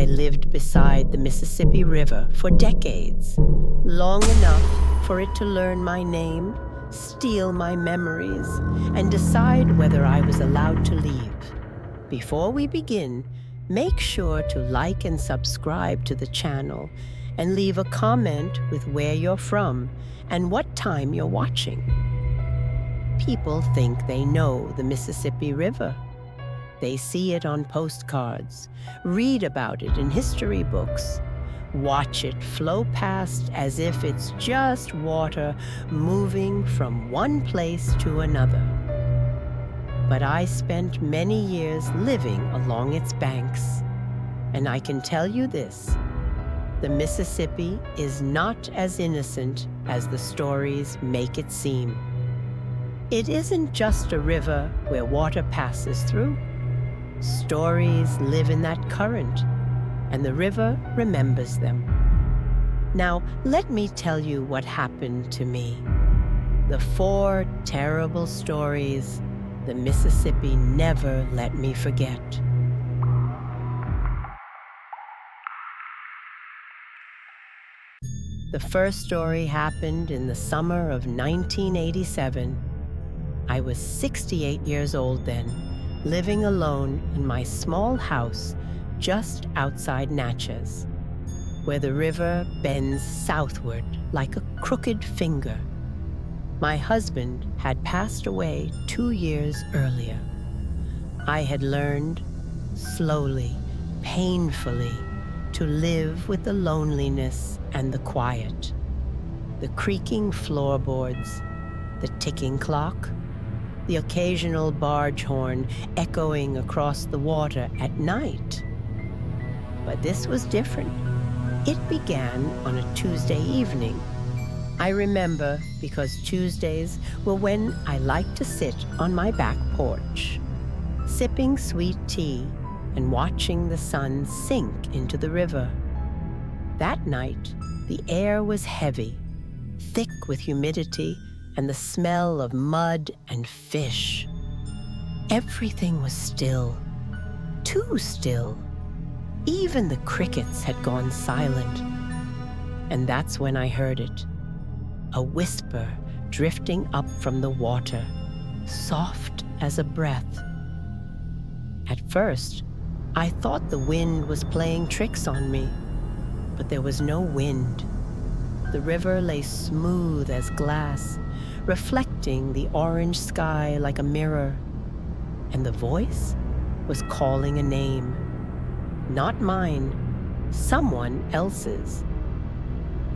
I lived beside the Mississippi River for decades, long enough for it to learn my name, steal my memories, and decide whether I was allowed to leave. Before we begin, make sure to like and subscribe to the channel and leave a comment with where you're from and what time you're watching. People think they know the Mississippi River. They see it on postcards, read about it in history books, watch it flow past as if it's just water moving from one place to another. But I spent many years living along its banks, and I can tell you this: the Mississippi is not as innocent as the stories make it seem. It isn't just a river where water passes through. Stories live in that current, and the river remembers them. Now, let me tell you what happened to me. The 4 terrible stories the Mississippi never let me forget. The first story happened in the summer of 1987. I was 68 years old then, living alone in my small house just outside Natchez, where the river bends southward like a crooked finger. My husband had passed away 2 years earlier. I had learned, slowly, painfully, to live with the loneliness and the quiet, the creaking floorboards, the ticking clock, the occasional barge horn echoing across the water at night. But this was different. It began on a Tuesday evening. I remember because Tuesdays were when I liked to sit on my back porch, sipping sweet tea and watching the sun sink into the river. That night, the air was heavy, thick with humidity and the smell of mud and fish. Everything was still, too still. Even the crickets had gone silent. And that's when I heard it, a whisper drifting up from the water, soft as a breath. At first, I thought the wind was playing tricks on me, but there was no wind. The river lay smooth as glass, reflecting the orange sky like a mirror. And the voice was calling a name. Not mine, someone else's.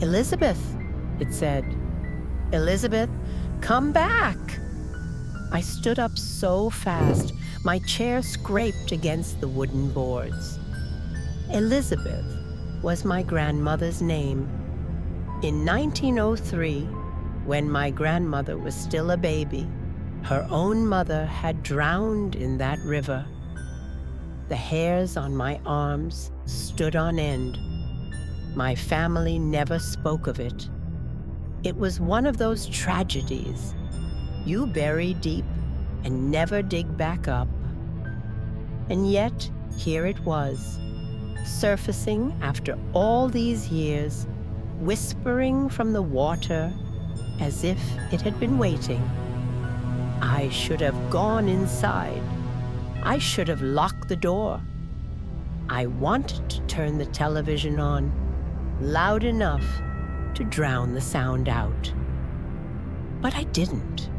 "Elizabeth," it said. "Elizabeth, come back." I stood up so fast, my chair scraped against the wooden boards. Elizabeth was my grandmother's name. In 1903, when my grandmother was still a baby, her own mother had drowned in that river. The hairs on my arms stood on end. My family never spoke of it. It was one of those tragedies you bury deep and never dig back up. And yet, here it was, surfacing after all these years, whispering from the water as if it had been waiting. I should have gone inside. I should have locked the door. I wanted to turn the television on, loud enough to drown the sound out. But I didn't,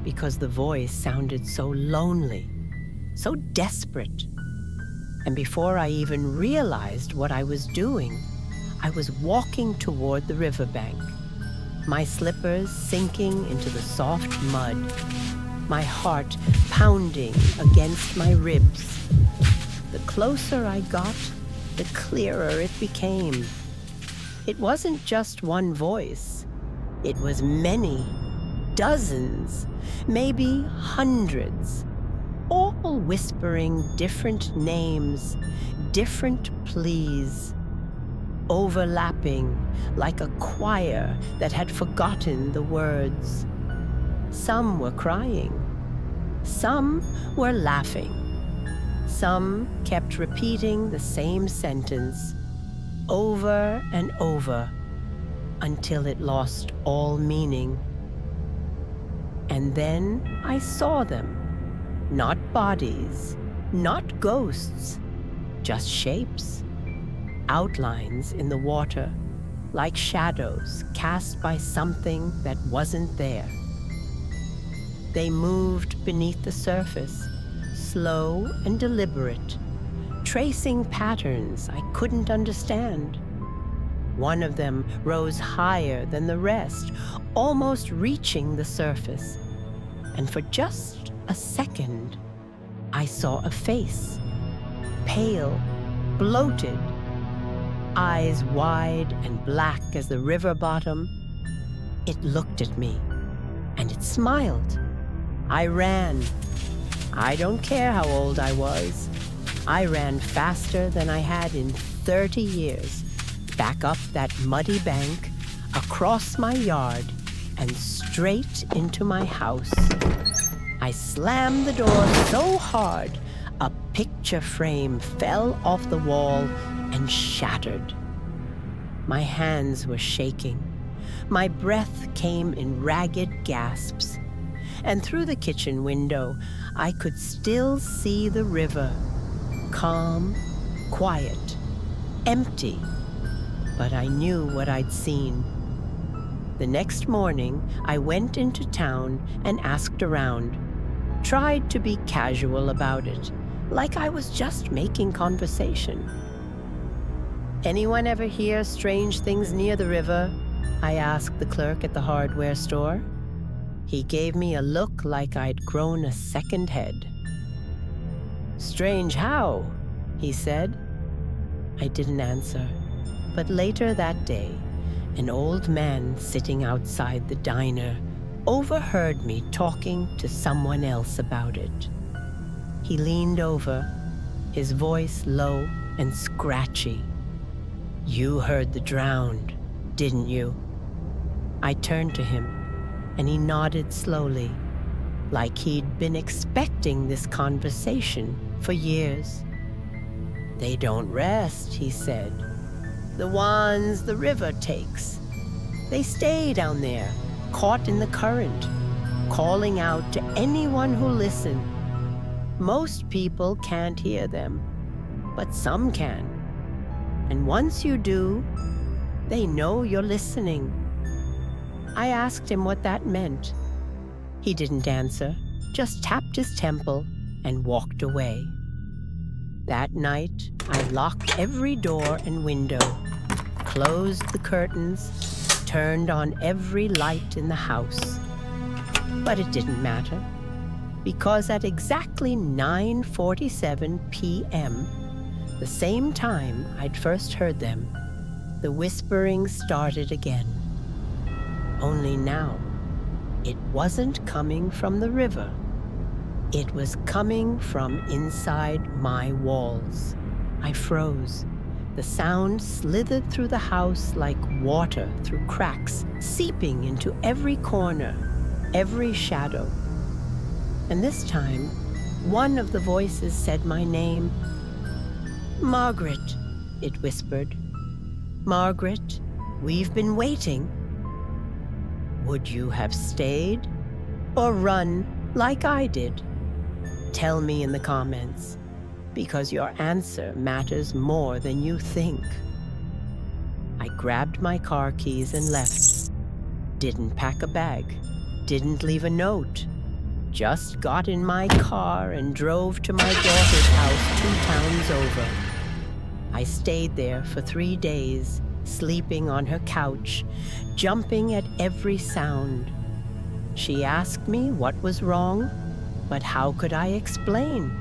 because the voice sounded so lonely, so desperate. And before I even realized what I was doing, I was walking toward the riverbank, my slippers sinking into the soft mud, my heart pounding against my ribs. The closer I got, the clearer it became. It wasn't just one voice. It was many, dozens, maybe hundreds, all whispering different names, different pleas, overlapping like a choir that had forgotten the words. Some were crying, some were laughing, Some kept repeating the same sentence over and over until it lost all meaning. And then I saw them. Not bodies, not ghosts, just shapes, outlines in the water, like shadows cast by something that wasn't there. They moved beneath the surface, slow and deliberate, tracing patterns I couldn't understand. One of them rose higher than the rest, almost reaching the surface. And for just a second, I saw a face, pale, bloated, eyes wide and black as the river bottom. It looked at me, and it smiled. I ran. I don't care how old I was. I ran faster than I had in 30 years, back up that muddy bank, across my yard, and straight into my house. I slammed the door so hard, a picture frame fell off the wall and shattered. My hands were shaking. My breath came in ragged gasps. And through the kitchen window, I could still see the river, calm, quiet, empty. But I knew what I'd seen. The next morning, I went into town and asked around, tried to be casual about it, like I was just making conversation. Anyone ever hear strange things near the river? I asked the clerk at the hardware store. He gave me a look like I'd grown a second head. Strange how? He said. I didn't answer, but later that day, an old man sitting outside the diner overheard me talking to someone else about it. He leaned over, his voice low and scratchy. You heard the drowned, didn't you? I turned to him, and he nodded slowly, like he'd been expecting this conversation for years. They don't rest, he said. The ones the river takes. They stay down there, caught in the current, calling out to anyone who listens. Most people can't hear them, but some can. And once you do, they know you're listening. I asked him what that meant. He didn't answer, just tapped his temple and walked away. That night, I locked every door and window, closed the curtains, turned on every light in the house. But it didn't matter, because at exactly 9:47 p.m., the same time I'd first heard them, the whispering started again. Only now, it wasn't coming from the river. It was coming from inside my walls. I froze. The sound slithered through the house like water through cracks, seeping into every corner, every shadow. And this time, one of the voices said my name. Margaret, it whispered. Margaret, we've been waiting. Would you have stayed or run like I did? Tell me in the comments, because your answer matters more than you think. I grabbed my car keys and left. Didn't pack a bag, didn't leave a note. Just got in my car and drove to my daughter's house 2 towns over. I stayed there for 3 days, sleeping on her couch, jumping at every sound. She asked me what was wrong, but how could I explain?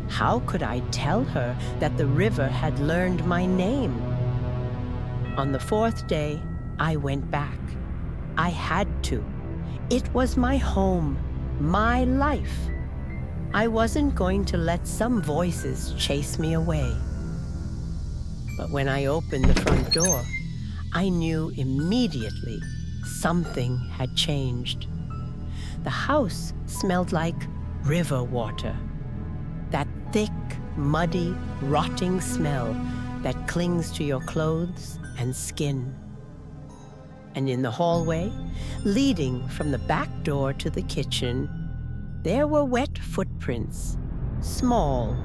How could I tell her that the river had learned my name? On the 4th day, I went back. I had to. It was my home, my life. I wasn't going to let some voices chase me away. But when I opened the front door, I knew immediately something had changed. The house smelled like river water. That thick, muddy, rotting smell that clings to your clothes and skin. And in the hallway, leading from the back door to the kitchen, there were wet footprints, small,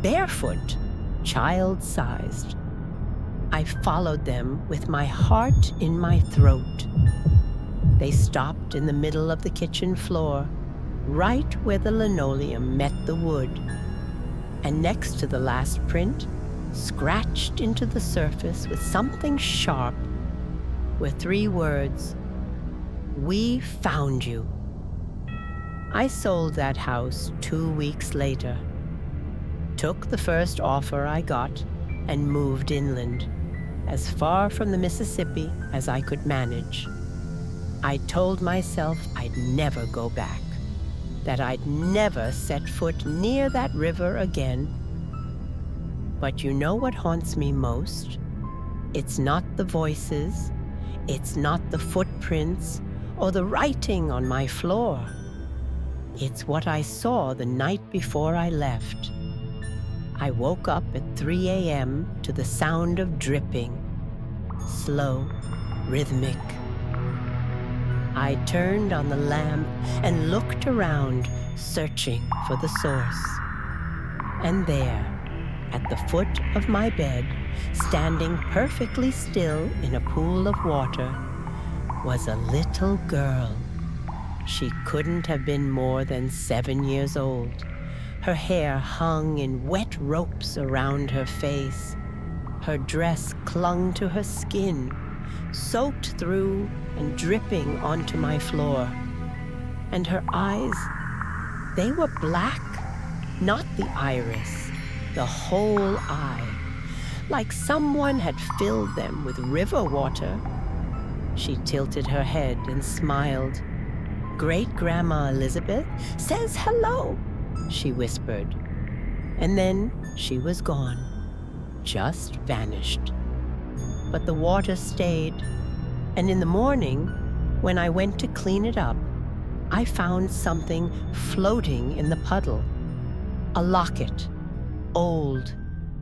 barefoot, child-sized. I followed them with my heart in my throat. They stopped in the middle of the kitchen floor, right where the linoleum met the wood. And next to the last print, scratched into the surface with something sharp, were 3 words: "We found you." I sold that house 2 weeks later, took the first offer I got, and moved inland, as far from the Mississippi as I could manage. I told myself I'd never go back, that I'd never set foot near that river again. But you know what haunts me most? It's not the voices, it's not the footprints or the writing on my floor. It's what I saw the night before I left. I woke up at 3 a.m. to the sound of dripping, slow, rhythmic. I turned on the lamp and looked around, searching for the source. And there, at the foot of my bed, standing perfectly still in a pool of water, was a little girl. She couldn't have been more than 7 years old. Her hair hung in wet ropes around her face. Her dress clung to her skin, soaked through and dripping onto my floor. And her eyes, they were black, not the iris, the whole eye, like someone had filled them with river water. She tilted her head and smiled. "Great-Grandma Elizabeth says hello," she whispered. And then she was gone, just vanished. But the water stayed, and in the morning, when I went to clean it up, I found something floating in the puddle. A locket, old,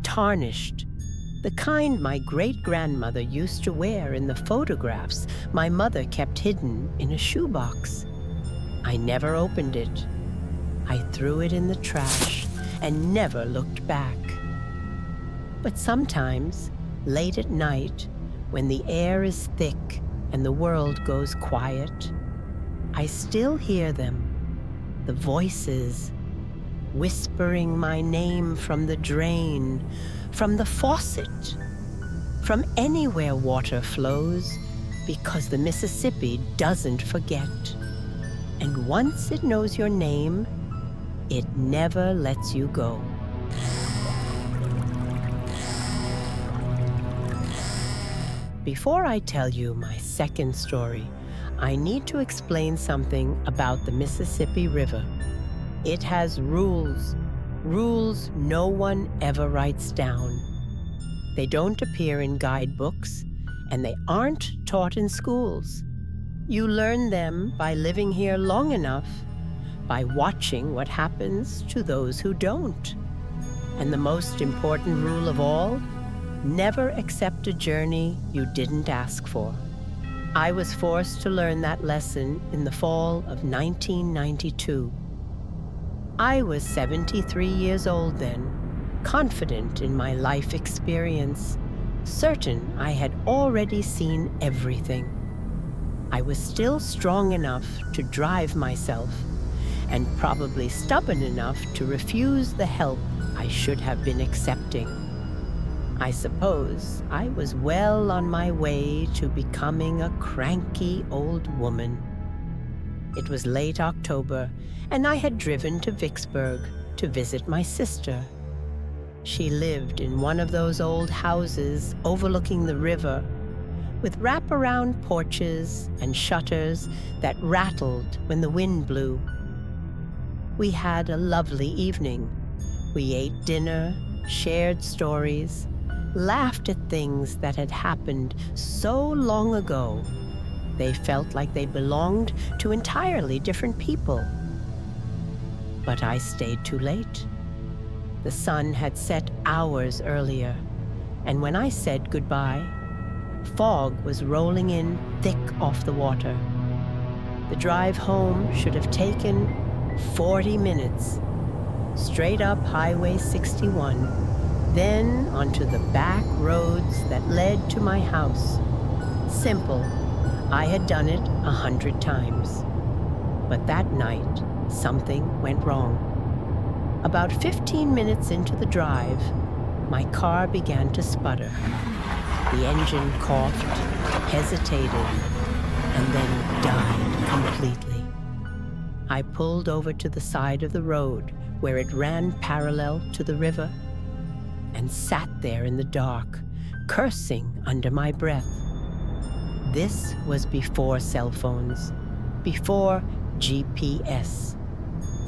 tarnished, the kind my great-grandmother used to wear in the photographs my mother kept hidden in a shoebox. I never opened it. I threw it in the trash and never looked back. But sometimes, late at night, when the air is thick and the world goes quiet, I still hear them, the voices, whispering my name from the drain, from the faucet, from anywhere water flows, because the Mississippi doesn't forget. And once it knows your name, it never lets you go. Before I tell you my second story, I need to explain something about the Mississippi River. It has rules, rules no one ever writes down. They don't appear in guidebooks, and they aren't taught in schools. You learn them by living here long enough, by watching what happens to those who don't. And the most important rule of all, never accept a journey you didn't ask for. I was forced to learn that lesson in the fall of 1992. I was 73 years old then, confident in my life experience, certain I had already seen everything. I was still strong enough to drive myself, and probably stubborn enough to refuse the help I should have been accepting. I suppose I was well on my way to becoming a cranky old woman. It was late October, and I had driven to Vicksburg to visit my sister. She lived in one of those old houses overlooking the river, with wraparound porches and shutters that rattled when the wind blew. We had a lovely evening. We ate dinner, shared stories, laughed at things that had happened so long ago. They felt like they belonged to entirely different people. But I stayed too late. The sun had set hours earlier, and when I said goodbye, fog was rolling in thick off the water. The drive home should have taken 40 minutes, straight up Highway 61, then onto the back roads that led to my house. Simple. I had done it 100 times. But that night, something went wrong. About 15 minutes into the drive, my car began to sputter. The engine coughed, hesitated, and then died completely. I pulled over to the side of the road where it ran parallel to the river and sat there in the dark, cursing under my breath. This was before cell phones, before GPS.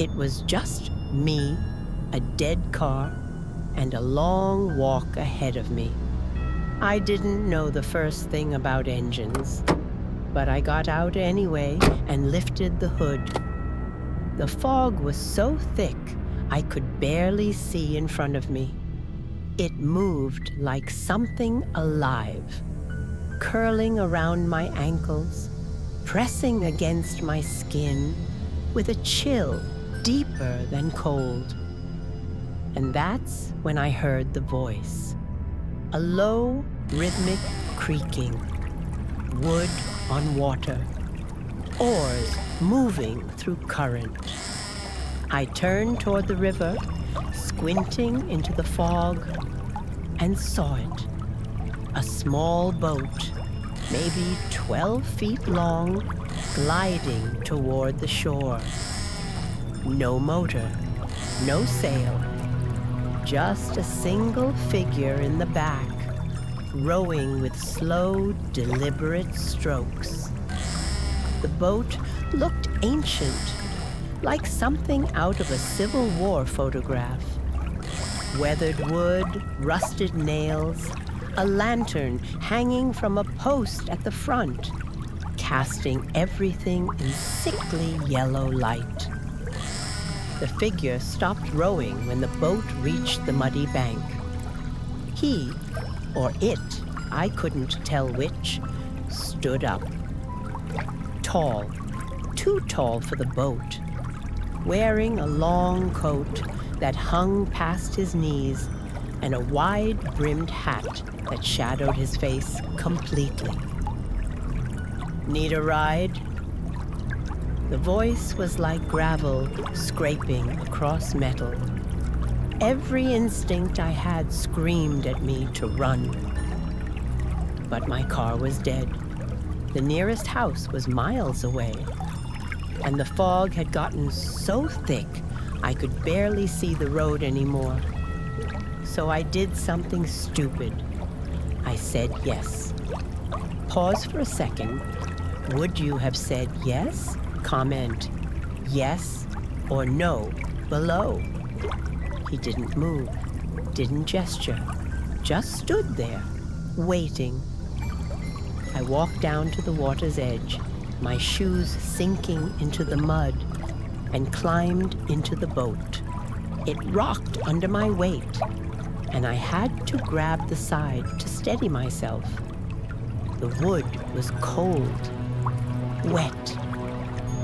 It was just me, a dead car, and a long walk ahead of me. I didn't know the first thing about engines, but I got out anyway and lifted the hood. The fog was so thick I could barely see in front of me. It moved like something alive, curling around my ankles, pressing against my skin with a chill deeper than cold. And that's when I heard the voice, a low, rhythmic creaking, wood on water, oars moving through current. I turned toward the river, squinting into the fog, and saw it. A small boat, maybe 12 feet long, gliding toward the shore. No motor, no sail, just a single figure in the back, rowing with slow, deliberate strokes. The boat looked ancient, like something out of a Civil War photograph. Weathered wood, rusted nails, a lantern hanging from a post at the front, casting everything in sickly yellow light. The figure stopped rowing when the boat reached the muddy bank. He, or it, I couldn't tell which, stood up. Tall, too tall for the boat, wearing a long coat that hung past his knees and a wide-brimmed hat that shadowed his face completely. Need a ride? The voice was like gravel scraping across metal. Every instinct I had screamed at me to run. But my car was dead. The nearest house was miles away, and the fog had gotten so thick I could barely see the road anymore. So I did something stupid. I said yes. Pause for a second. Would you have said yes? Comment yes or no below. He didn't move, didn't gesture, just stood there, waiting. I walked down to the water's edge, my shoes sinking into the mud, and climbed into the boat. It rocked under my weight, and I had to grab the side to steady myself. The wood was cold, wet.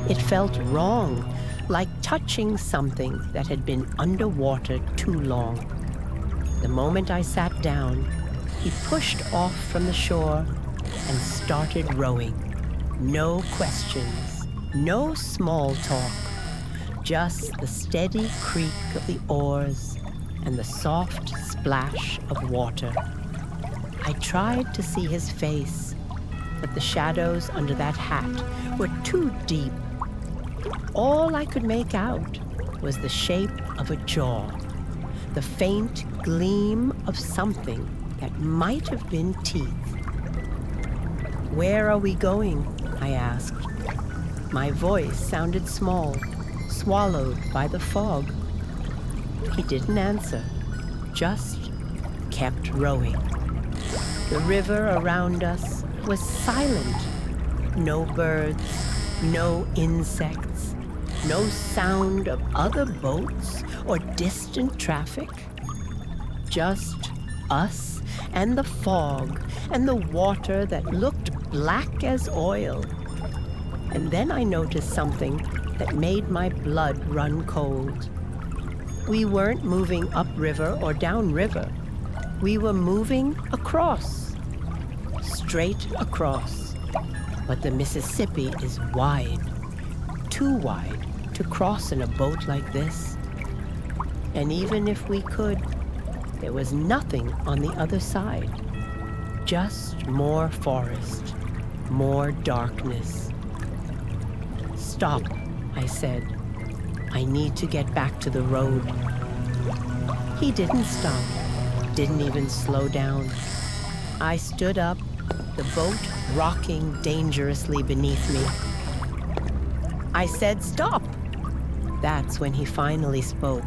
It felt wrong, like touching something that had been underwater too long. The moment I sat down, he pushed off from the shore and started rowing. No questions, no small talk, just the steady creak of the oars and the soft splash of water. I tried to see his face, but the shadows under that hat were too deep. All I could make out was the shape of a jaw, the faint gleam of something that might have been teeth. "Where are we going?" I asked. My voice sounded small, swallowed by the fog. He didn't answer, just kept rowing. The river around us was silent. No birds, no insects, no sound of other boats or distant traffic. Just us and the fog and the water that looked black as oil. And then I noticed something that made my blood run cold. We weren't moving upriver or downriver. We were moving across, straight across. But the Mississippi is wide, too wide to cross in a boat like this. And even if we could, there was nothing on the other side. Just more forest, more darkness. "Stop," I said. "I need to get back to the road." He didn't stop, didn't even slow down. I stood up, the boat rocking dangerously beneath me. I said, "Stop!" That's when he finally spoke.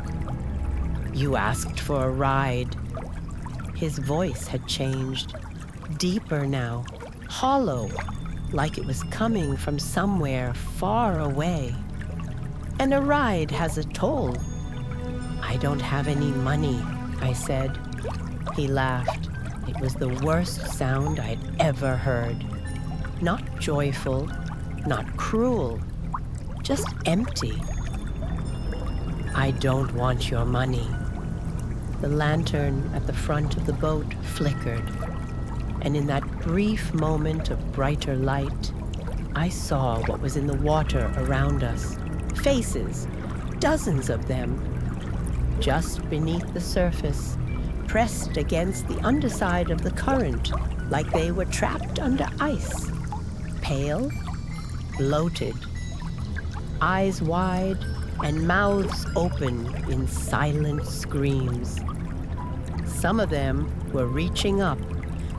"You asked for a ride." His voice had changed, deeper now, hollow, like it was coming from somewhere far away. "And a ride has a toll." "I don't have any money," I said. He laughed. It was the worst sound I'd ever heard. Not joyful, not cruel, just empty. "I don't want your money." The lantern at the front of the boat flickered, and in that brief moment of brighter light, I saw what was in the water around us. Faces, dozens of them, just beneath the surface, pressed against the underside of the current like they were trapped under ice. Pale, bloated, eyes wide and mouths open in silent screams. Some of them were reaching up,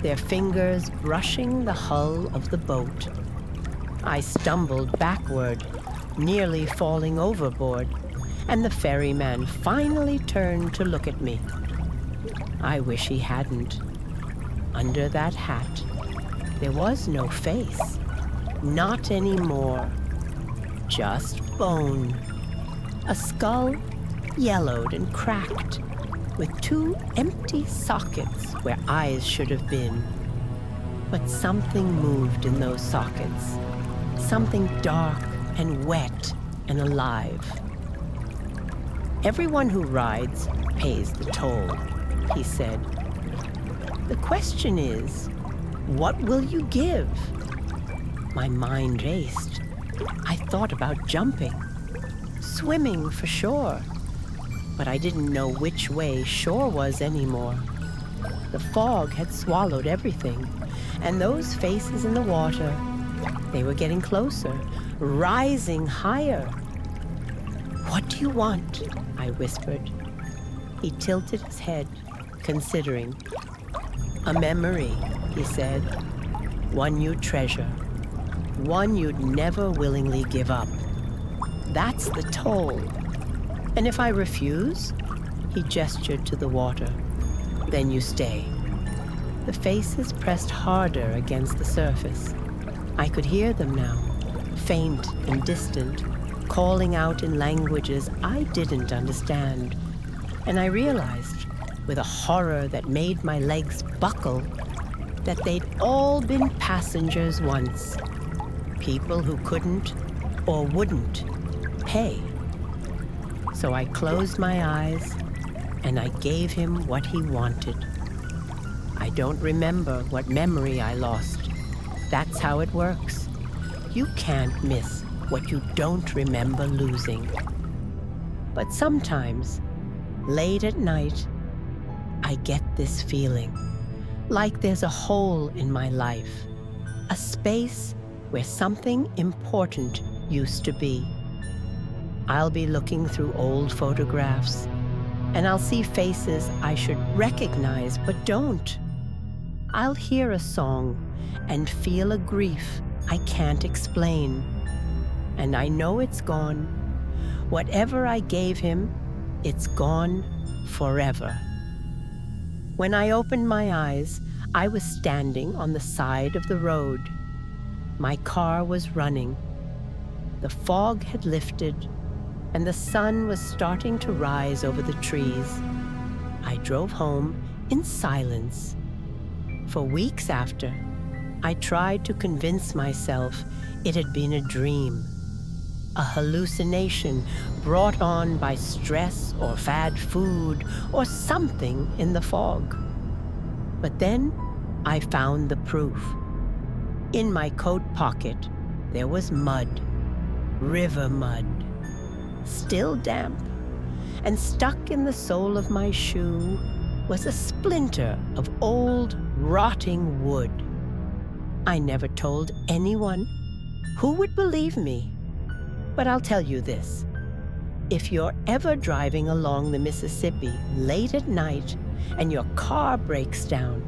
their fingers brushing the hull of the boat. I stumbled backward, nearly falling overboard, and the ferryman finally turned to look at me. I wish he hadn't. Under that hat, there was no face. Not anymore. Just bone. A skull, yellowed and cracked, with two empty sockets where eyes should have been. But something moved in those sockets. Something dark and wet and alive. "Everyone who rides pays the toll," he said. "The question is, what will you give?" My mind raced. I thought about jumping, swimming for shore, but I didn't know which way shore was anymore. The fog had swallowed everything, and those faces in the water, they were getting closer, rising higher. "What do you want?" I whispered. He tilted his head, considering. "A memory," he said. "One you treasure. One you'd never willingly give up. That's the toll. And if I refuse," he gestured to the water, "then you stay." The faces pressed harder against the surface. I could hear them now, faint and distant, calling out in languages I didn't understand. And I realized, with a horror that made my legs buckle, that they'd all been passengers once. People who couldn't or wouldn't pay. So I closed my eyes and I gave him what he wanted. I don't remember what memory I lost. That's how it works. You can't miss what you don't remember losing. But sometimes, late at night, I get this feeling, like there's a hole in my life, a space where something important used to be. I'll be looking through old photographs, and I'll see faces I should recognize but don't. I'll hear a song and feel a grief I can't explain. And I know it's gone. Whatever I gave him, it's gone forever. When I opened my eyes, I was standing on the side of the road. My car was running. The fog had lifted, and the sun was starting to rise over the trees. I drove home in silence. For weeks after, I tried to convince myself it had been a dream, a hallucination brought on by stress or bad food or something in the fog. But then I found the proof. In my coat pocket, there was mud, river mud, still damp, and stuck in the sole of my shoe was a splinter of old, rotting wood. I never told anyone. Who would believe me? But I'll tell you this. If you're ever driving along the Mississippi late at night and your car breaks down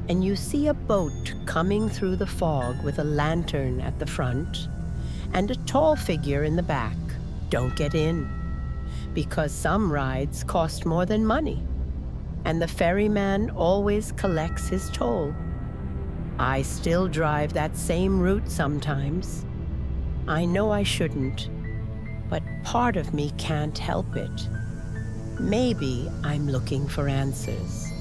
and you see a boat coming through the fog with a lantern at the front and a tall figure in the back, don't get in, because some rides cost more than money, and the ferryman always collects his toll. I still drive that same route sometimes. I know I shouldn't, but part of me can't help it. Maybe I'm looking for answers.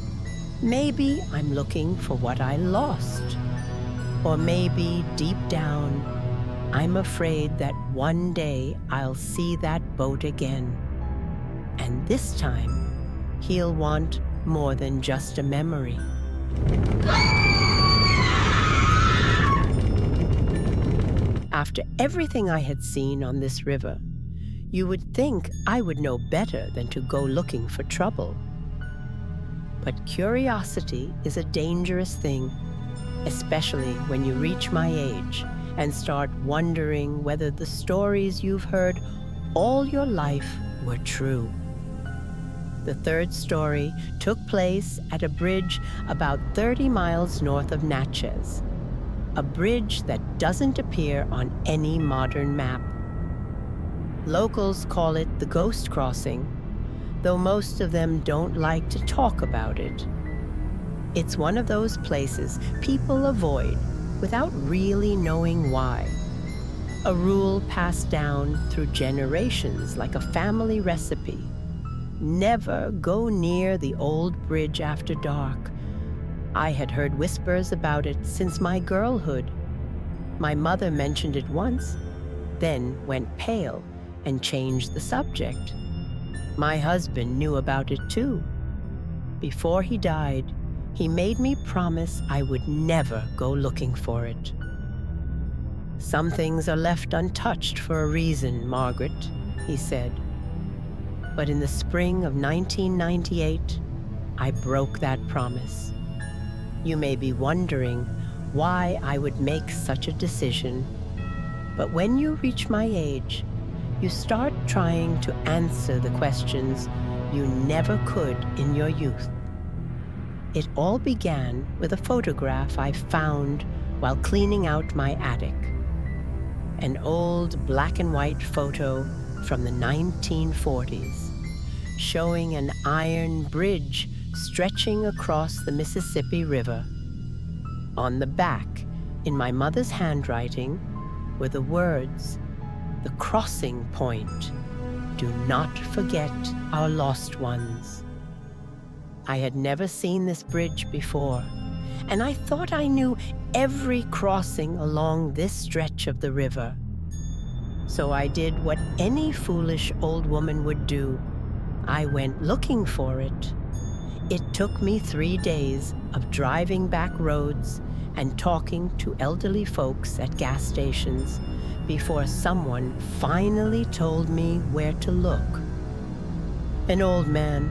Maybe I'm looking for what I lost. Or maybe deep down, I'm afraid that one day I'll see that boat again. And this time, he'll want more than just a memory. After everything I had seen on this river, you would think I would know better than to go looking for trouble. But curiosity is a dangerous thing, especially when you reach my age and start wondering whether the stories you've heard all your life were true. The third story took place at a bridge about 30 miles north of Natchez, a bridge that doesn't appear on any modern map. Locals call it the Ghost Crossing, though most of them don't like to talk about it. It's one of those places people avoid without really knowing why. A rule passed down through generations like a family recipe. Never go near the old bridge after dark. I had heard whispers about it since my girlhood. My mother mentioned it once, then went pale and changed the subject. My husband knew about it too. Before he died, he made me promise I would never go looking for it. Some things are left untouched for a reason, Margaret, he said. But in the spring of 1998, I broke that promise. You may be wondering why I would make such a decision, but when you reach my age, you start trying to answer the questions you never could in your youth. It all began with a photograph I found while cleaning out my attic. An old black and white photo from the 1940s, showing an iron bridge stretching across the Mississippi River. On the back, in my mother's handwriting, were the words, "The crossing point. Do not forget our lost ones." I had never seen this bridge before, and I thought I knew every crossing along this stretch of the river. So I did what any foolish old woman would do. I went looking for it. It took me 3 days of driving back roads and talking to elderly folks at gas stations before someone finally told me where to look. An old man,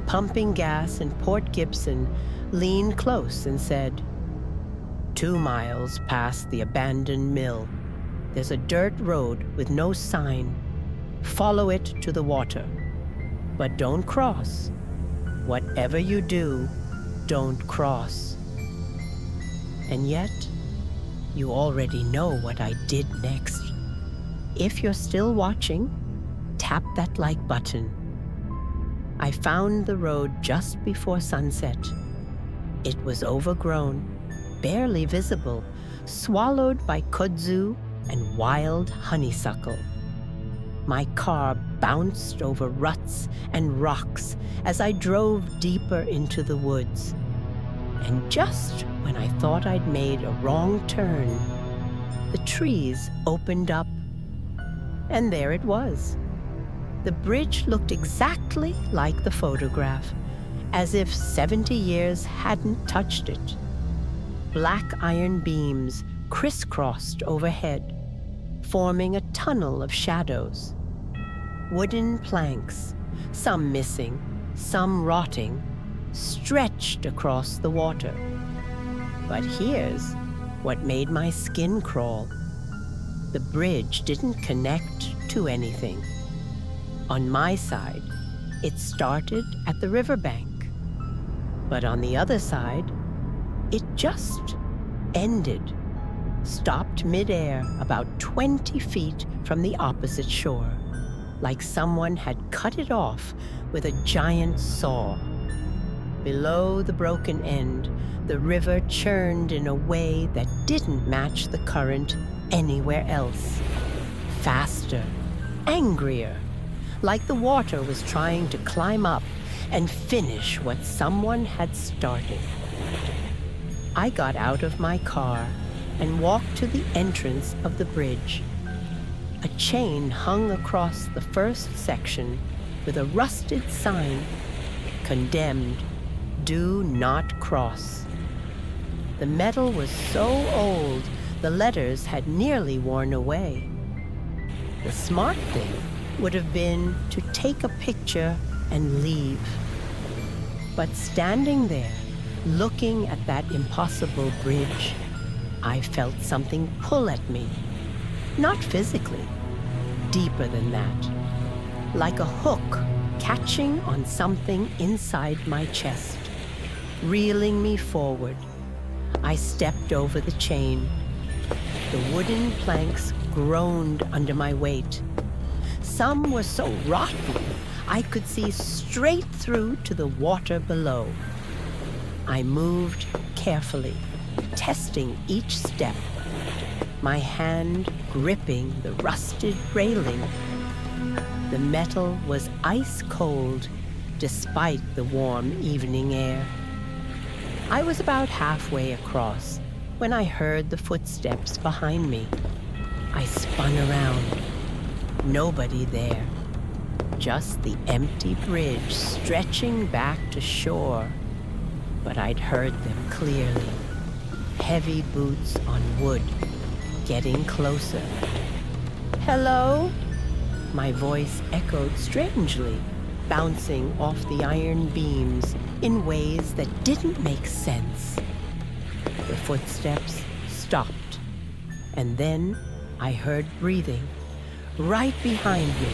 pumping gas in Port Gibson, leaned close and said, 2 miles past the abandoned mill, there's a dirt road with no sign. Follow it to the water. But don't cross. Whatever you do, don't cross. And yet, you already know what I did next. If you're still watching, tap that like button. I found the road just before sunset. It was overgrown, barely visible, swallowed by kudzu and wild honeysuckle. My car bounced over ruts and rocks as I drove deeper into the woods. And just when I thought I'd made a wrong turn, the trees opened up, and there it was. The bridge looked exactly like the photograph, as if 70 years hadn't touched it. Black iron beams crisscrossed overhead, forming a tunnel of shadows. Wooden planks, some missing, some rotting, stretched across the water. But here's what made my skin crawl. The bridge didn't connect to anything. On my side, it started at the riverbank. But on the other side, it just ended, stopped midair about 20 feet from the opposite shore, like someone had cut it off with a giant saw. Below the broken end, the river churned in a way that didn't match the current anywhere else. Faster, angrier, like the water was trying to climb up and finish what someone had started. I got out of my car and walked to the entrance of the bridge. A chain hung across the first section with a rusted sign, "Condemned, do not cross." The metal was so old, the letters had nearly worn away. The smart thing would have been to take a picture and leave. But standing there, looking at that impossible bridge, I felt something pull at me. Not physically, deeper than that. Like a hook catching on something inside my chest, reeling me forward. I stepped over the chain. The wooden planks groaned under my weight. Some were so rotten, I could see straight through to the water below. I moved carefully, testing each step, my hand gripping the rusted railing. The metal was ice cold, despite the warm evening air. I was about halfway across when I heard the footsteps behind me. I spun around. Nobody there. Just the empty bridge stretching back to shore. But I'd heard them clearly. Heavy boots on wood, getting closer. "Hello?" My voice echoed strangely, bouncing off the iron beams in ways that didn't make sense. The footsteps stopped, and then I heard breathing right behind me,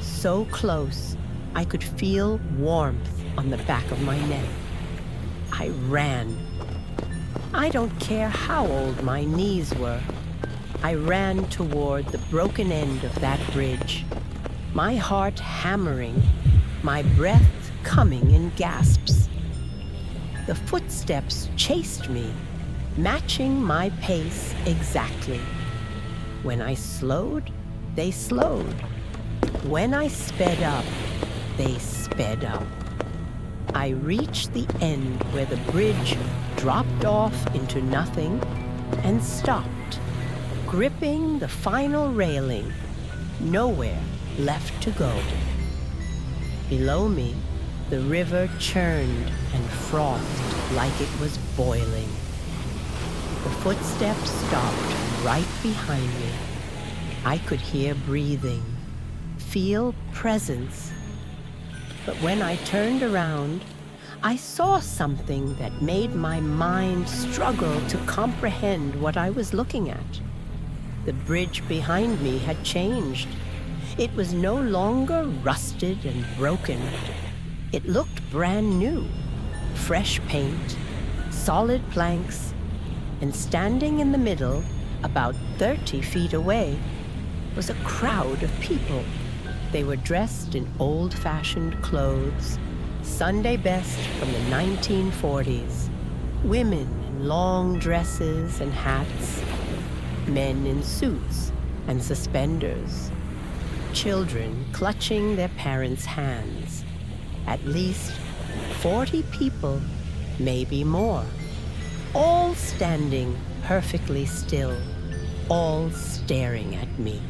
so close I could feel warmth on the back of my neck. I ran. I don't care how old my knees were. I ran toward the broken end of that bridge, my heart hammering, my breath coming in gasps. The footsteps chased me, matching my pace exactly. When I slowed, they slowed. When I sped up, they sped up. I reached the end where the bridge dropped off into nothing and stopped, gripping the final railing, nowhere left to go. Below me, the river churned and frothed like it was boiling. The footsteps stopped right behind me. I could hear breathing, feel presence. But when I turned around, I saw something that made my mind struggle to comprehend what I was looking at. The bridge behind me had changed. It was no longer rusted and broken. It looked brand new, fresh paint, solid planks, and standing in the middle, about 30 feet away, was a crowd of people. They were dressed in old-fashioned clothes, Sunday best from the 1940s. Women in long dresses and hats, men in suits and suspenders. children clutching their parents' hands. At least 40 people, maybe more, all standing perfectly still, all staring at me.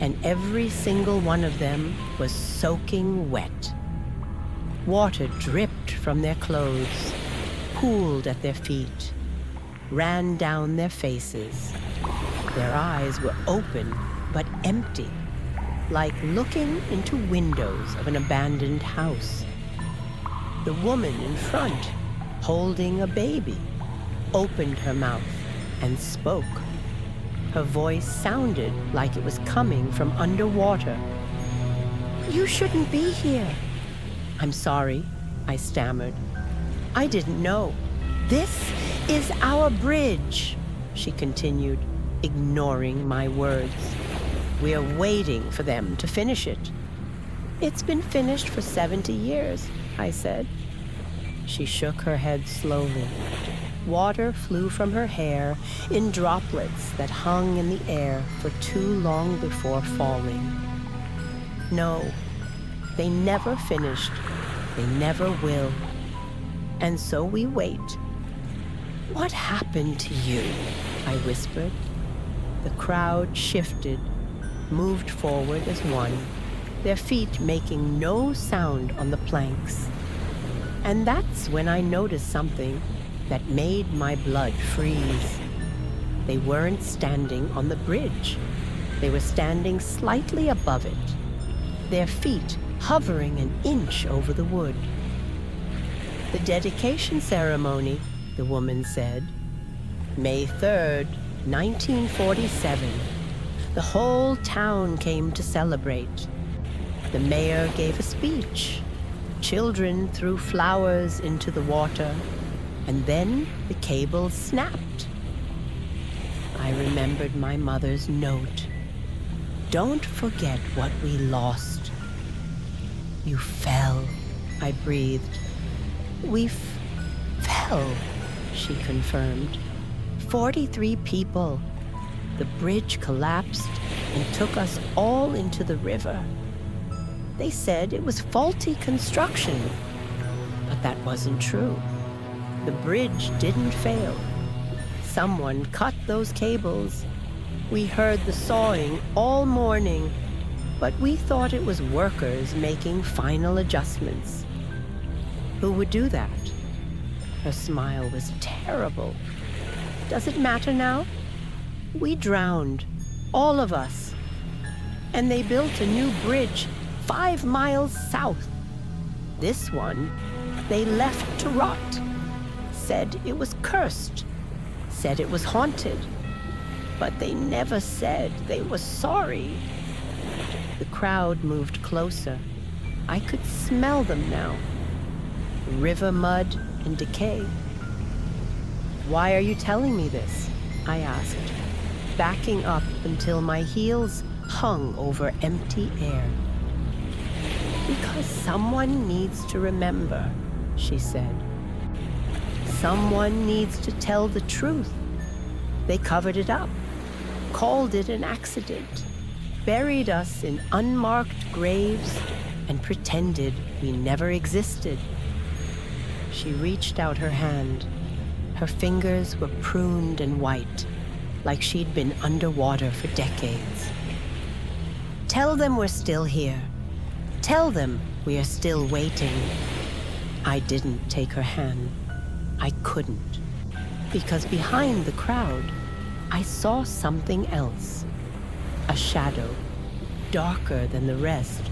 And every single one of them was soaking wet. Water dripped from their clothes, pooled at their feet, ran down their faces. Their eyes were open but empty, like looking into windows of an abandoned house. The woman in front, holding a baby, opened her mouth and spoke. Her voice sounded like it was coming from underwater. "You shouldn't be here." "I'm sorry," I stammered. "I didn't know." "This is our bridge," she continued, ignoring my words. "We're waiting for them to finish it." "It's been finished for 70 years, I said. She shook her head slowly. Water flew from her hair in droplets that hung in the air for too long before falling. "No, they never finished. They never will. And so we wait." "What happened to you?" I whispered. The crowd shifted, moved forward as one, their feet making no sound on the planks. And that's when I noticed something that made my blood freeze. They weren't standing on the bridge. They were standing slightly above it, their feet hovering an inch over the wood. "The dedication ceremony," the woman said. "May 3rd, 1947. The whole town came to celebrate. The mayor gave a speech. Children threw flowers into the water, and then the cable snapped." I remembered my mother's note. "Don't forget what we lost." "You fell," I breathed. "We fell," she confirmed. 43 people. The bridge collapsed and took us all into the river. They said it was faulty construction, but that wasn't true. The bridge didn't fail. Someone cut those cables. We heard the sawing all morning, but we thought it was workers making final adjustments. Who would do that? Her smile was terrible. "Does it matter now? We drowned, all of us. And they built a new bridge 5 miles south. This one, they left to rot. Said it was cursed. Said it was haunted. But they never said they were sorry." The crowd moved closer. I could smell them now. River mud and decay. "Why are you telling me this?" I asked, backing up until my heels hung over empty air. "Because someone needs to remember," she said. "Someone needs to tell the truth. They covered it up, called it an accident, buried us in unmarked graves, and pretended we never existed." She reached out her hand. Her fingers were pruned and white, like she'd been underwater for decades. "Tell them we're still here. Tell them we are still waiting." I didn't take her hand. I couldn't. Because behind the crowd, I saw something else. A shadow, darker than the rest,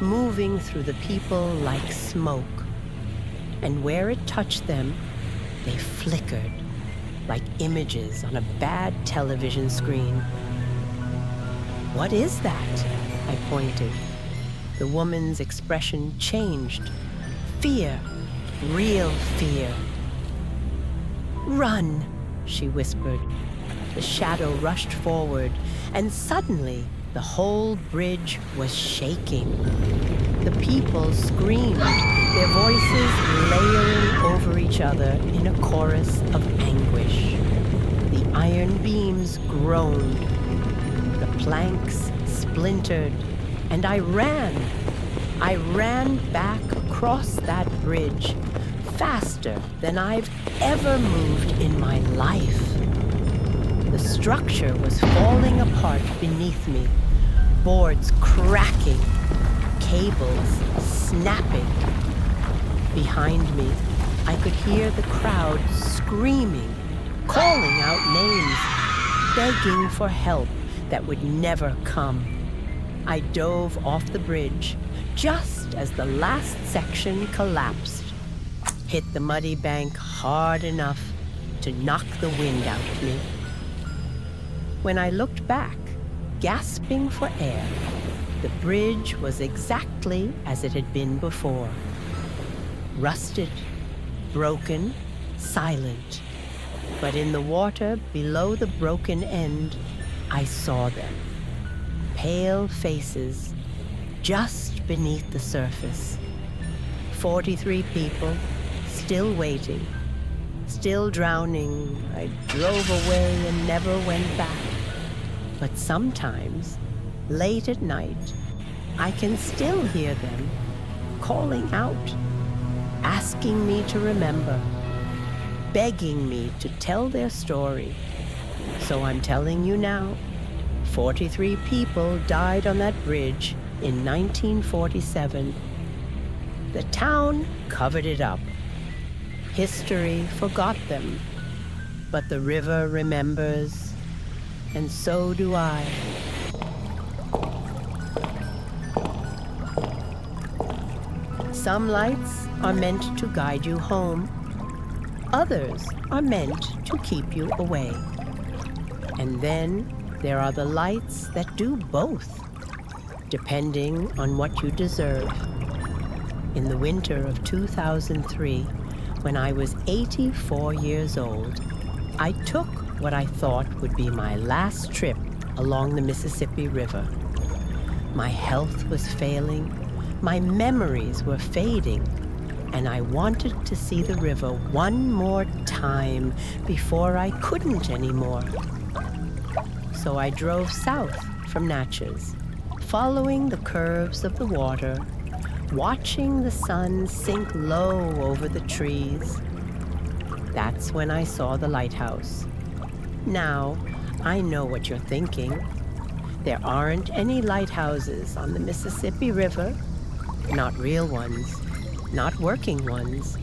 moving through the people like smoke. And where it touched them, they flickered like images on a bad television screen. "What is that?" I pointed. The woman's expression changed. Fear, real fear. "Run," she whispered. The shadow rushed forward, and suddenly the whole bridge was shaking. The people screamed, their voices layering over each other in a chorus of anguish. The iron beams groaned. The planks splintered, and I ran. I ran back across that bridge faster than I've ever moved in my life. The structure was falling apart beneath me, boards cracking, cables snapping. Behind me, I could hear the crowd screaming, calling out names, begging for help that would never come. I dove off the bridge just as the last section collapsed, hit the muddy bank hard enough to knock the wind out of me. When I looked back, gasping for air, the bridge was exactly as it had been before. Rusted, broken, silent. But in the water below the broken end, I saw them. Pale faces, just beneath the surface. 43 people, still waiting, still drowning. I drove away and never went back. But sometimes, late at night, I can still hear them calling out, asking me to remember, begging me to tell their story. So I'm telling you now, 43 people died on that bridge in 1947. The town covered it up. History forgot them, but the river remembers, and so do I. Some lights are meant to guide you home. Others are meant to keep you away. And then there are the lights that do both, depending on what you deserve. In the winter of 2003, when I was 84 years old, I took what I thought would be my last trip along the Mississippi River. My health was failing, my memories were fading, and I wanted to see the river one more time before I couldn't anymore. So I drove south from Natchez, following the curves of the water, watching the sun sink low over the trees. That's when I saw the lighthouse. Now, I know what you're thinking. There aren't any lighthouses on the Mississippi River. Not real ones, not working ones.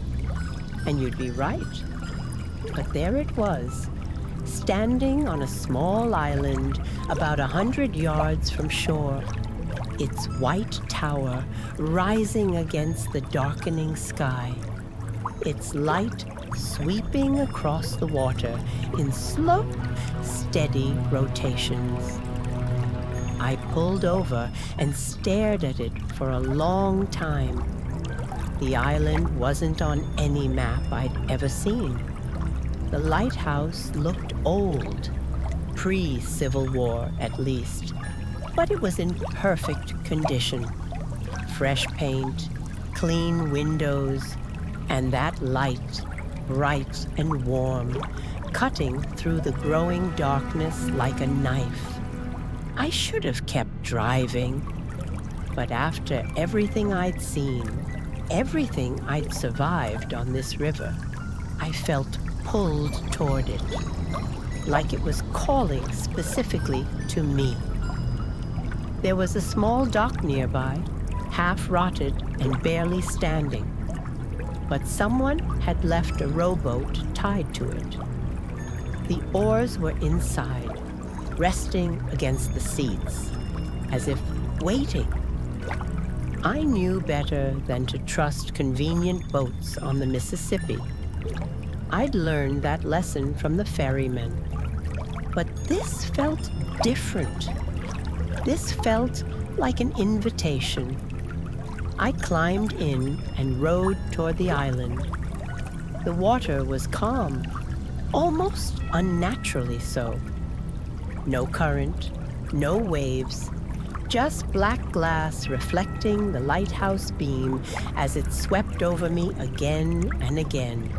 And you'd be right. But there it was, standing on a small island about 100 yards from shore, its white tower rising against the darkening sky, its light sweeping across the water in slow, steady rotations. I pulled over and stared at it for a long time. The island wasn't on any map I'd ever seen. The lighthouse looked old, pre-Civil War at least, but it was in perfect condition. Fresh paint, clean windows, and that light, bright and warm, cutting through the growing darkness like a knife. I should have kept driving, but after everything I'd seen, everything I'd survived on this river, I felt pulled toward it, like it was calling specifically to me. There was a small dock nearby, half rotted and barely standing, but someone had left a rowboat tied to it. The oars were inside, resting against the seats, as if waiting. I knew better than to trust convenient boats on the Mississippi. I'd learned that lesson from the ferrymen. But this felt different. This felt like an invitation. I climbed in and rowed toward the island. The water was calm, almost unnaturally so. No current, no waves, just black glass reflecting the lighthouse beam as it swept over me again and again.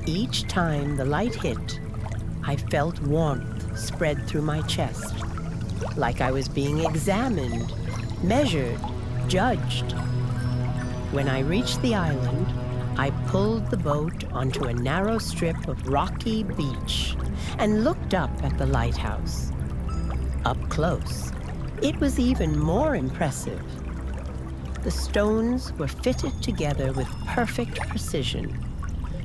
Each time the light hit, I felt warmth spread through my chest, like I was being examined, measured, judged. When I reached the island, I pulled the boat onto a narrow strip of rocky beach and looked up at the lighthouse. Up close, it was even more impressive. The stones were fitted together with perfect precision.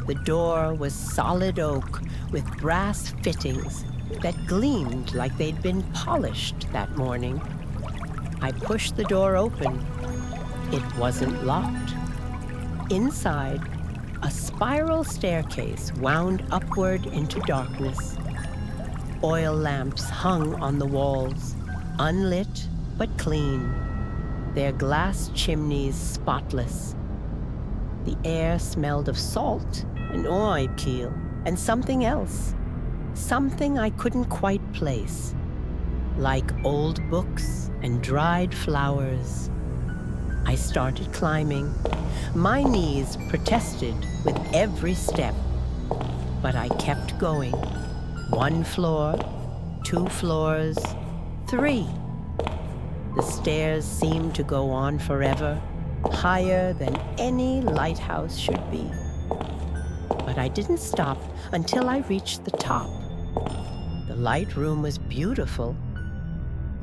The door was solid oak with brass fittings that gleamed like they'd been polished that morning. I pushed the door open. It wasn't locked. Inside, a spiral staircase wound upward into darkness. Oil lamps hung on the walls, unlit but clean, their glass chimneys spotless. The air smelled of salt and oil and something else, something I couldn't quite place, like old books and dried flowers. I started climbing. My knees protested with every step, but I kept going. 1 floor, 2 floors, 3. The stairs seemed to go on forever, higher than any lighthouse should be. But I didn't stop until I reached the top. The light room was beautiful.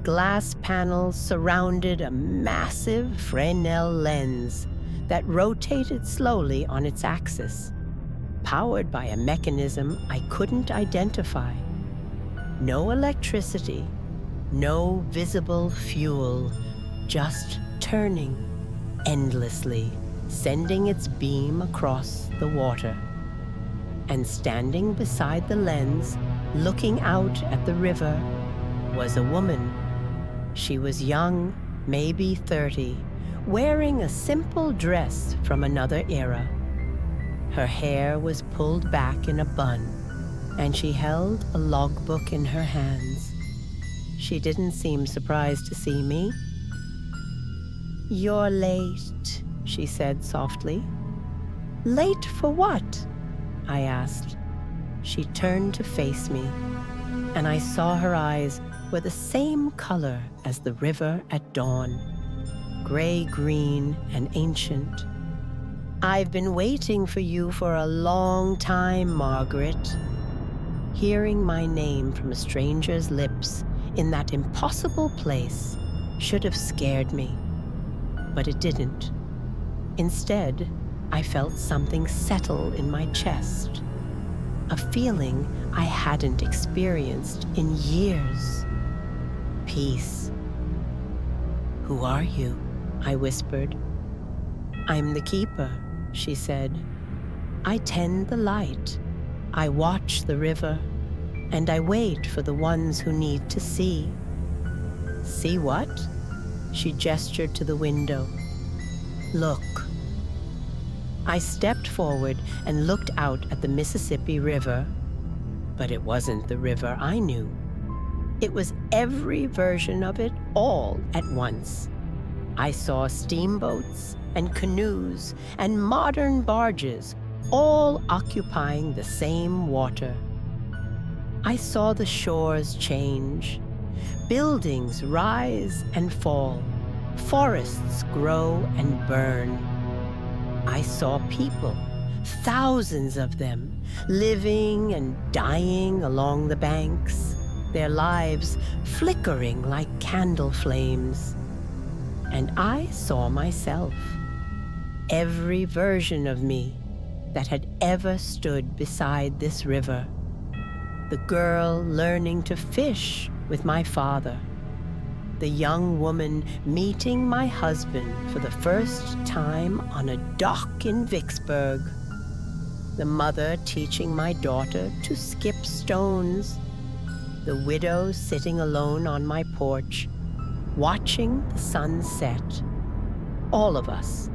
Glass panels surrounded a massive Fresnel lens that rotated slowly on its axis, powered by a mechanism I couldn't identify. No electricity, no visible fuel, just turning endlessly, sending its beam across the water. And standing beside the lens, looking out at the river, was a woman. She was young, maybe 30, wearing a simple dress from another era. Her hair was pulled back in a bun, and she held a logbook in her hands. She didn't seem surprised to see me. "You're late," she said softly. "Late for what?" I asked. She turned to face me, and I saw her eyes were the same color as the river at dawn, gray-green and ancient. "I've been waiting for you for a long time, Margaret." Hearing my name from a stranger's lips in that impossible place should have scared me, but it didn't. Instead, I felt something settle in my chest, a feeling I hadn't experienced in years. Peace. "Who are you?" I whispered. "I'm the keeper," she said. "I tend the light. I watch the river, and I wait for the ones who need to see." "See what?" She gestured to the window. "Look." I stepped forward and looked out at the Mississippi River, but it wasn't the river I knew. It was every version of it all at once. I saw steamboats and canoes and modern barges, all occupying the same water. I saw the shores change, buildings rise and fall, forests grow and burn. I saw people, thousands of them, living and dying along the banks, their lives flickering like candle flames. And I saw myself, every version of me that had ever stood beside this river. The girl learning to fish with my father. The young woman meeting my husband for the first time on a dock in Vicksburg. The mother teaching my daughter to skip stones. The widow sitting alone on my porch, watching the sun set. All of us,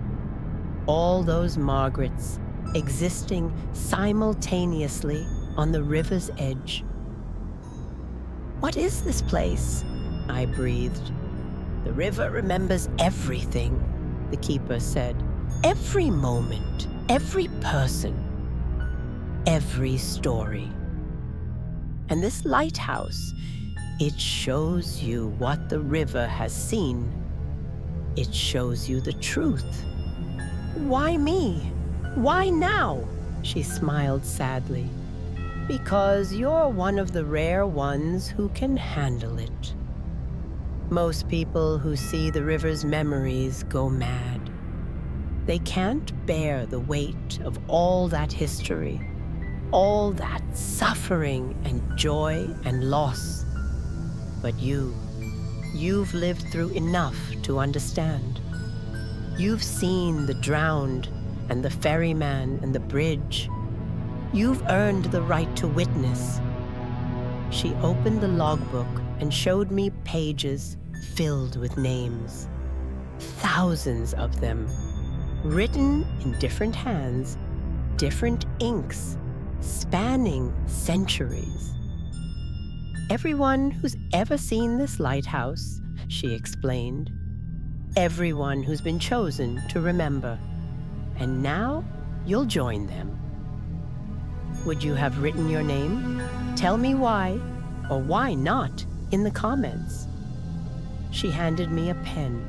all those Margarets, existing simultaneously on the river's edge. "What is this place?" I breathed. "The river remembers everything," the keeper said. "Every moment, every person, every story. And this lighthouse, It shows you what the river has seen. It shows you the truth. Why me? Why now? She smiled sadly. Because you're one of the rare ones who can handle it. Most people who see the river's memories go mad. They can't bear the weight of all that history, all that suffering and joy and loss. But you've lived through enough to understand. You've seen the drowned and the ferryman and the bridge. You've earned the right to witness. She opened the logbook and showed me pages filled with names. Thousands of them, written in different hands, different inks, spanning centuries. Everyone who's ever seen this lighthouse, she explained. Everyone who's been chosen to remember. And now you'll join them. Would you have written your name? Tell me why, or why not, in the comments. She handed me a pen.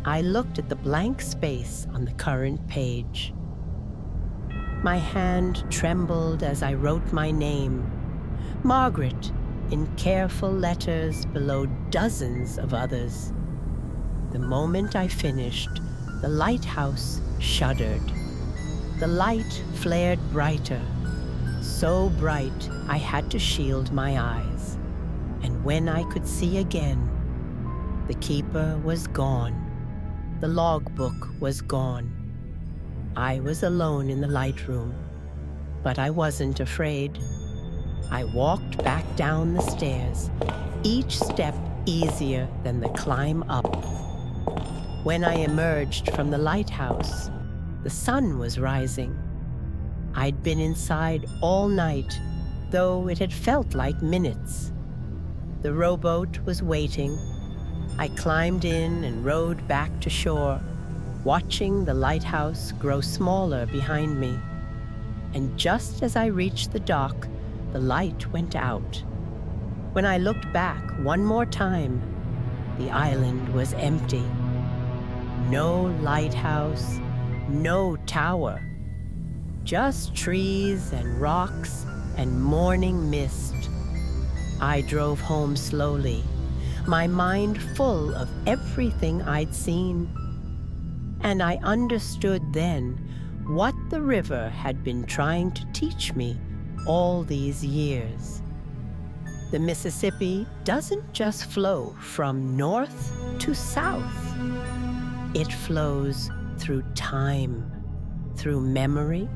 I looked at the blank space on the current page. My hand trembled as I wrote my name, Margaret, in careful letters below dozens of others. The moment I finished, the lighthouse shuddered. The light flared brighter, so bright I had to shield my eyes. And when I could see again, the keeper was gone. The logbook was gone. I was alone in the light room, but I wasn't afraid. I walked back down the stairs, each step easier than the climb up. When I emerged from the lighthouse, the sun was rising. I'd been inside all night, though it had felt like minutes. The rowboat was waiting. I climbed in and rowed back to shore, watching the lighthouse grow smaller behind me. And just as I reached the dock, the light went out. When I looked back one more time, the island was empty. No lighthouse, no tower. Just trees and rocks and morning mist. I drove home slowly, my mind full of everything I'd seen. And I understood then what the river had been trying to teach me all these years. The Mississippi doesn't just flow from north to south. It flows through time, through memory,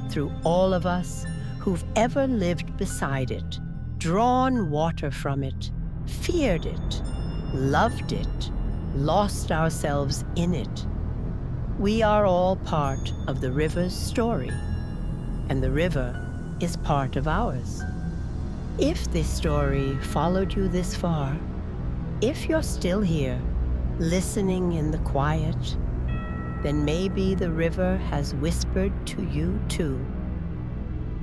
through all of us who've ever lived beside it, drawn water from it, feared it, loved it, lost ourselves in it. We are all part of the river's story, and the river is part of ours. If this story followed you this far, if you're still here, listening in the quiet, then maybe the river has whispered to you too.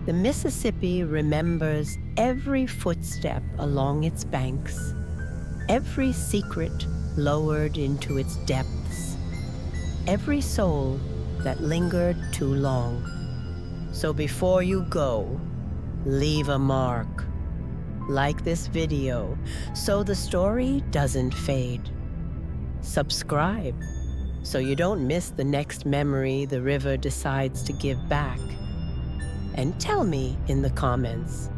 The Mississippi remembers every footstep along its banks, every secret lowered into its depths, every soul that lingered too long. So before you go, leave a mark. Like this video, so the story doesn't fade. Subscribe, so you don't miss the next memory the river decides to give back. And tell me in the comments,